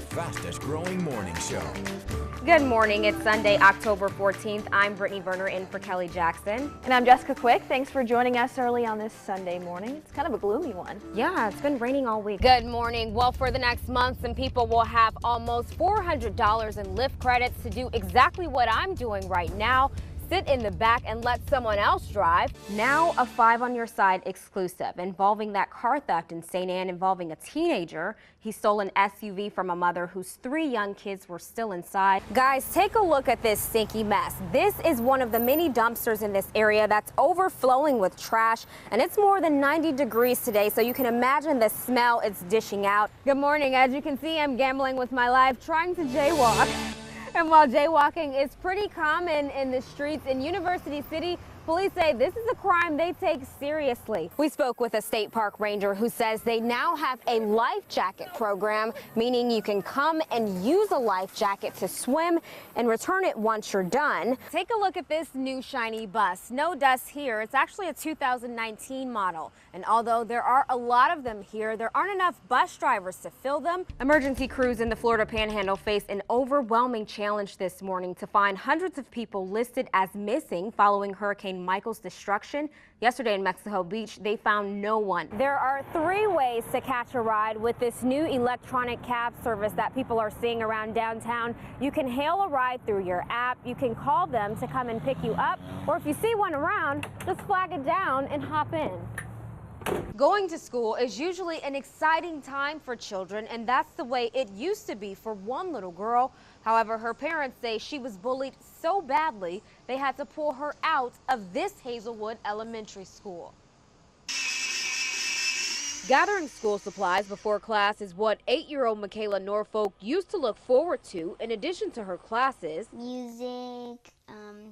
fastest growing morning show. Good morning. It's Sunday, October 14th. I'm Brittany Verner in for Kelly Jackson. And I'm Jessica Quick. Thanks for joining us early on this Sunday morning. It's kind of a gloomy one. Yeah, it's been raining all week. Good morning. Well, for the next month, some people will have almost $400 in Lyft credits to do exactly what I'm doing right now. Sit in the back and let someone else drive. Now a 5 on Your Side exclusive involving that car theft in St. Anne involving a teenager. He stole an SUV from a mother whose 3 young kids were still inside. Guys, take a look at this stinky mess. This is one of the many dumpsters in this area that's overflowing with trash, and it's more than 90 degrees today, so you can imagine the smell it's dishing out. Good morning. As you can see, I'm gambling with my life, trying to jaywalk. And while jaywalking is pretty common in the streets in University City, police say this is a crime they take seriously. We spoke with a state park ranger who says they now have a life jacket program, meaning you can come and use a life jacket to swim and return it once you're done. Take a look at this new shiny bus. No dust here. It's actually a 2019 model. And although there are a lot of them here, there aren't enough bus drivers to fill them. Emergency crews in the Florida Panhandle face an overwhelming challenge this morning to find hundreds of people listed as missing following Hurricane Michael's destruction. Yesterday in Mexico Beach, they found no one. There are 3 ways to catch a ride with this new electronic cab service that people are seeing around downtown. You can hail a ride through your app, you can call them to come and pick you up, or if you see one around, just flag it down and hop in. Going to school is usually an exciting time for children, and that's the way it used to be for one little girl. However, her parents say she was bullied so badly they had to pull her out of this Hazelwood Elementary School. Gathering school supplies before class is what 8-year-old Michaela Norfolk used to look forward to in addition to her classes. Music,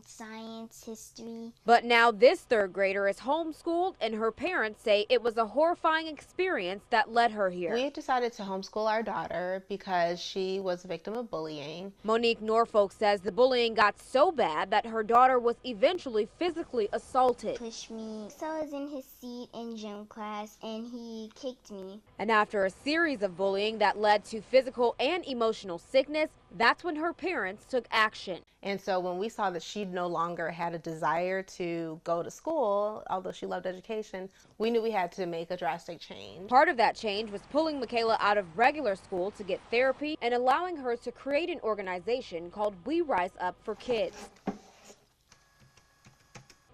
science, history. But now this 3rd grader is homeschooled, and her parents say it was a horrifying experience that led her here. We decided to homeschool our daughter because she was a victim of bullying. Monique Norfolk says the bullying got so bad that her daughter was eventually physically assaulted. Pushed me. So I was in his seat in gym class and he kicked me. And after a series of bullying that led to physical and emotional sickness, that's when her parents took action. And so when we saw that she no longer had a desire to go to school, although she loved education, we knew we had to make a drastic change. Part of that change was pulling Michaela out of regular school to get therapy and allowing her to create an organization called We Rise Up for Kids.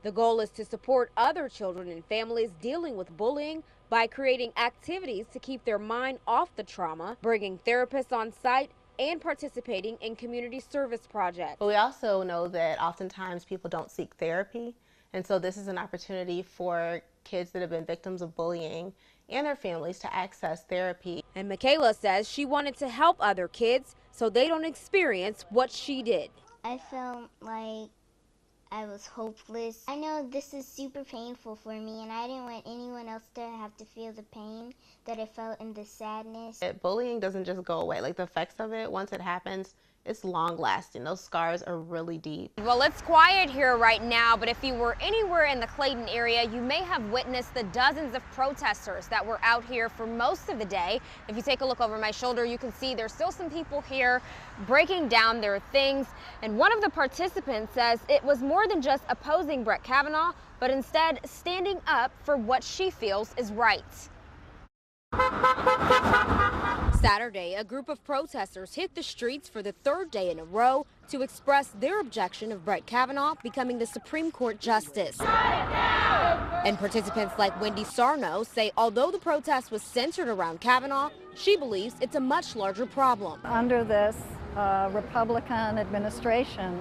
The goal is to support other children and families dealing with bullying by creating activities to keep their mind off the trauma, bringing therapists on site, and participating in community service projects. But we also know that oftentimes people don't seek therapy, and so this is an opportunity for kids that have been victims of bullying and their families to access therapy. And Michaela says she wanted to help other kids so they don't experience what she did. I felt like I was hopeless. I know this is super painful for me, and I didn't want anyone else to have to feel the pain that I felt and the sadness. Bullying doesn't just go away. Like, the effects of it, once it happens, it's long lasting. Those scars are really deep. Well, it's quiet here right now, but if you were anywhere in the Clayton area, you may have witnessed the dozens of protesters that were out here for most of the day. If you take a look over my shoulder, you can see there's still some people here breaking down their things. And one of the participants says it was more than just opposing Brett Kavanaugh, but instead standing up for what she feels is right. Saturday, a group of protesters hit the streets for the 3rd day in a row to express their objection of Brett Kavanaugh becoming the Supreme Court Justice. And participants like Wendy Sarno say although the protest was centered around Kavanaugh, she believes it's a much larger problem. Under this Republican administration,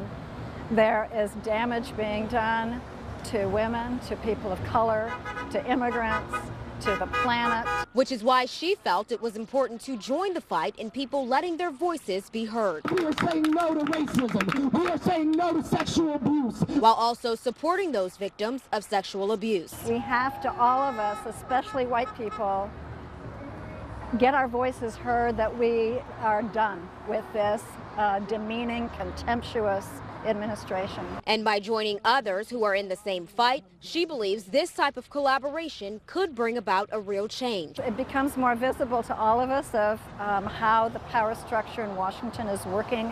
there is damage being done to women, to people of color, to immigrants, to the planet. Which is why she felt it was important to join the fight in people letting their voices be heard. We are saying no to racism. We are saying no to sexual abuse. While also supporting those victims of sexual abuse. We have to, all of us, especially white people, get our voices heard that we are done with this demeaning, contemptuous administration. And by joining others who are in the same fight, she believes this type of collaboration could bring about a real change. It becomes more visible to all of us of how the power structure in Washington is working,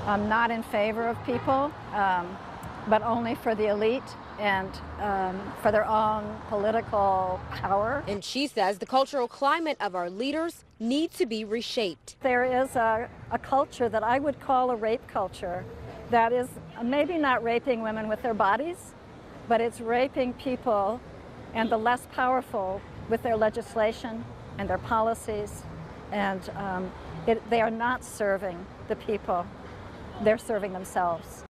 not in favor of people, but only for the elite and for their own political power. And she says the cultural climate of our leaders needs to be reshaped. There is a culture that I would call a rape culture that is maybe not raping women with their bodies, but it's raping people and the less powerful with their legislation and their policies. And they are not serving the people, they're serving themselves.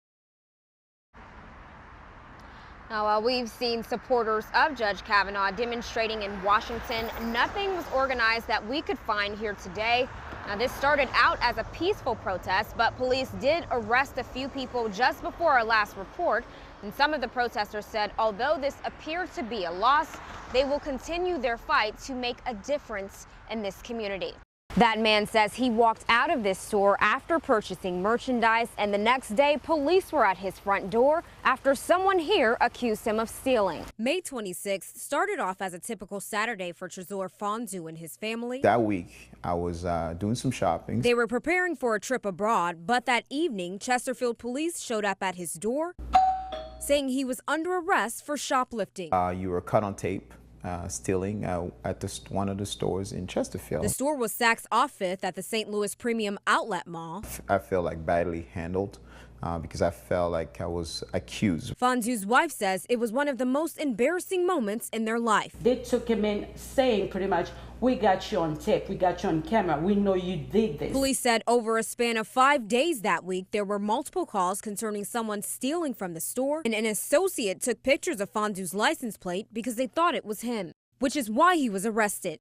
Now, while we've seen supporters of Judge Kavanaugh demonstrating in Washington, nothing was organized that we could find here today. Now, this started out as a peaceful protest, but police did arrest a few people just before our last report. And some of the protesters said, although this appears to be a loss, they will continue their fight to make a difference in this community. That man says he walked out of this store after purchasing merchandise, and the next day police were at his front door after someone here accused him of stealing. May 26th started off as a typical Saturday for Trezor Fondue and his family. That week, I was doing some shopping. They were preparing for a trip abroad, but that evening, Chesterfield police showed up at his door, saying he was under arrest for shoplifting. You were caught on tape. Stealing at one of the stores in Chesterfield. The store was Saks off 5th at the St. Louis Premium Outlet Mall. I felt like badly handled because I felt like I was accused. Fondue's wife says it was one of the most embarrassing moments in their life. They took him in saying pretty much, we got you on tape, we got you on camera, we know you did this. Police said over a span of 5 days that week, there were multiple calls concerning someone stealing from the store, and an associate took pictures of Fondue's license plate because they thought it was him, which is why he was arrested.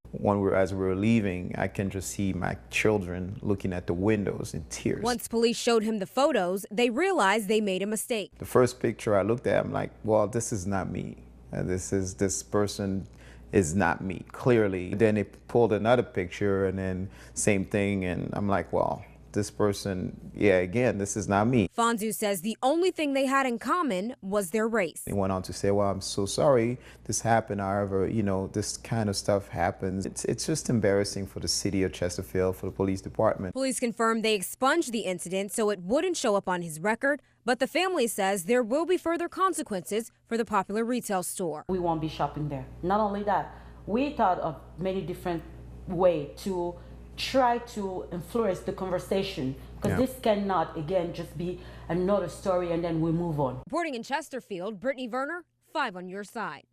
As we were leaving, I can just see my children looking at the windows in tears. Once police showed him the photos, they realized they made a mistake. The first picture I looked at, I'm like, well, this is not me. This person is not me, clearly. Then they pulled another picture and then same thing, and I'm like, well, this person, yeah, again, this is not me. Fondue says the only thing they had in common was their race. He went on to say, well, I'm so sorry this happened. However, you know, this kind of stuff happens. It's just embarrassing for the city of Chesterfield, for the police department. Police confirmed they expunged the incident so it wouldn't show up on his record, but the family says there will be further consequences for the popular retail store. We won't be shopping there. Not only that, we thought of many different ways to try to influence the conversation, because this cannot, again, just be another story and then we move on. Reporting in Chesterfield, Brittany Werner, 5 on your side.